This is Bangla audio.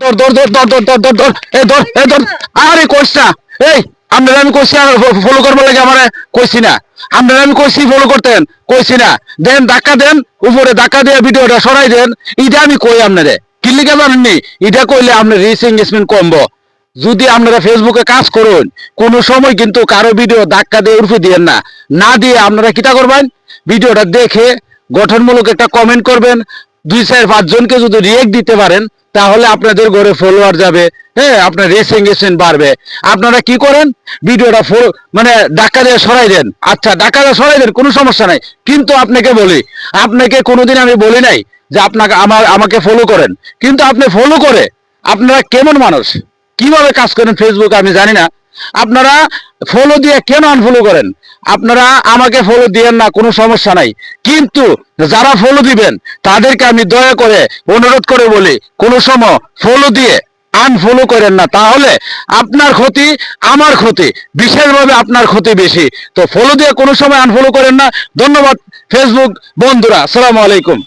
ধর ধর ধর ধর ধর ধর ধর ধর এই ধর এই ধর আরে কইস না এই আপনারা আমি কইছি ফলো করবো লাগে আমার কইছি না আপনারা আমি কইছি ফলো করতেন কইছি না দেন ধাক্কা দেন উপরে ধাক্কা দিয়ে ভিডিওটা সরাই দেন এটা আমি কই আপনারে কি লিখে জানেননি এটা কইলে আপনার রিচ এঙ্গেজমেন্ট কমবো যদি আপনারা ফেসবুকে কাজ করুন কোন সময় কিন্তু কারো ভিডিও ধাক্কা দিয়ে উঠে দিয়েন না না দিয়ে আপনারা কিটা করবেন ভিডিওটা দেখে গঠনমূলক একটা কমেন্ট করবেন 2 4 5 জনকে যদি রিয়েক্ট দিতে পারেন তাহলে আপনাদের ঘরে ফলোয়ার যাবে হ্যাঁ আপনার রিচ এঙ্গেজমেন্ট বাড়বে আপনারা কি করেন ভিডিওটা মানে ধাক্কা দিয়ে সরাই দেন আচ্ছা ধাক্কা দিয়ে সরাই দেন কোনো সমস্যা নাই কিন্তু আপনাকে বলি আপনাকে কোনোদিন আমি বলি নাই যে আপনাকে আমাকে ফলো করেন কিন্তু আপনি ফলো করে আপনারা কেমন মানুষ কিভাবে কাজ করেন ফেসবুক আমি জানি না আপনারা ফলো দিয়ে কেন আনফলো করেন আপনারা আমাকে ফলো দিয়েন না কোনো সমস্যা নাই কিন্তু যারা ফলো দিবেন তাদেরকে আমি দয়া করে অনুরোধ করে বলি কোনো সময় ফলো দিয়ে আনফলো করেন না তাহলে আপনার ক্ষতি আমার ক্ষতি বিশেষভাবে আপনার ক্ষতি বেশি তো ফলো দিয়ে কোনো সময় আনফলো করেন না ধন্যবাদ ফেসবুক বন্ধুরা আসসালামু আলাইকুম